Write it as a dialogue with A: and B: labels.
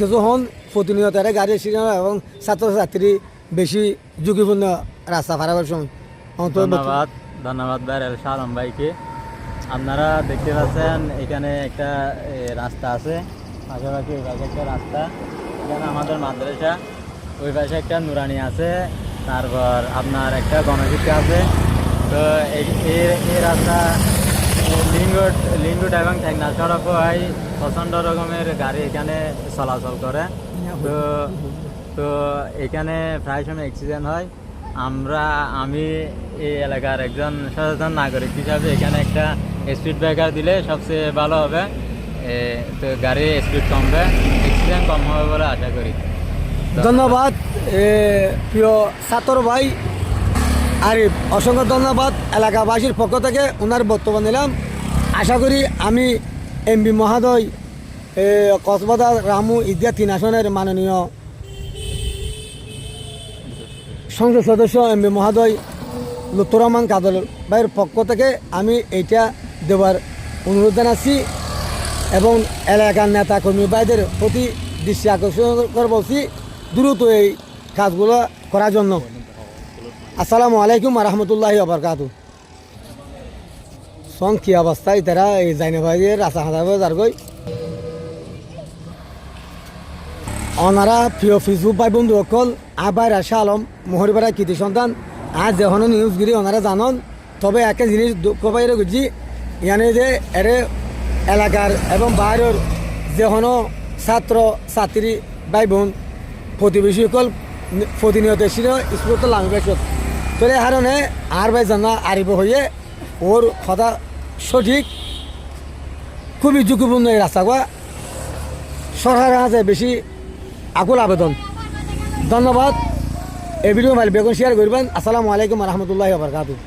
A: যখন প্রতিনিয়ত গাড়ি সিনেমা এবং ছাত্রছাত্রী বেশি ঝুঁকিপূর্ণ রাস্তা পারাবার সময়
B: ধন্যবাদ ভাইরাল শাহ আলম ভাইকে। আপনারা দেখতে পাচ্ছেন এখানে একটা রাস্তা আছে, পাশাপাশি ওই পাশে একটা রাস্তা, এখানে আমাদের মাদ্রাসা, ওই পাশে একটা নুরানি আছে, তারপর আপনার একটা গণশিক্ষা আছে। তো এই রাস্তা লিঙ্ক রোড এবং ঠেকনা সড়ক হয়, প্রচণ্ড রকমের গাড়ি এখানে চলাচল করে। তো এখানে প্রায় সময় অ্যাক্সিডেন্ট হয়। আমি এই এলাকার একজন সচেতন নাগরিক হিসাবে এখানে একটা স্পিড ব্রেকার দিলে সবচেয়ে ভালো হবে। তো গাড়ির স্পিড কমবে, অ্যাক্সিডেন্ট কম হবে বলে আশা করি।
A: ধন্যবাদ প্রিয় ছাত্র ভাই আরিফ, অসংখ্য ধন্যবাদ এলাকাবাসীর পক্ষ থেকে ওনার বক্তব্য নিলাম। আশা করি আমি এমপি মহোদয় কক্সবাজার রামু ঈদগাহ 3 আসনের মাননীয় সংসদ সদস্য এমপি মহোদয় লুৎফর রহমান কাদর ভাইয়ের পক্ষ থেকে আমি এইটা দেওয়ার অনুরোধ জানাচ্ছি এবং এলাকার নেতা কর্মী ভাইদের প্রতি দৃষ্টি আকর্ষণ করে বলছি দ্রুত এই কাজগুলো করার জন্য। আসসালামু আলাইকুম রহমতুল্লাহি ওবরকাতু। সং কি অবস্থায় তারা এই জাইনে ভাইয়ের রাস্তা হাঁটাবে যার গই ওনারা প্রিয় ফেসবুক ভাই বন্ধু অকল আবার শাহ আলম মোহরিপাড়া কৃতি সন্তান আজ যখন নিউজগিরি ওনারা জানন। তবে একটা জিনিস দুঃখ বাইরে বুঝছি ইয়ানে যে এর এলাকার এবং বাইরের যখন ছাত্র ছাত্রী ভাই বোন প্রতিবেশী সকল প্রতিনিয়ত ছিল স্কুলত লামি পাইছত। তো এই কারণে আর ভাই জানা আরিব হয়ে ওর কথা সঠিক, খুবই ঝুঁকিপূর্ণ এই রাস্তাগুলো সরকারের কাছে বেশি আকুল আবেদন। ধন্যবাদ। এই ভিডিও বেগুন শেয়ার করবেন। আসসালামু আলাইকুম রহমতুল্লাহি ওয়া বারাকাতুহু।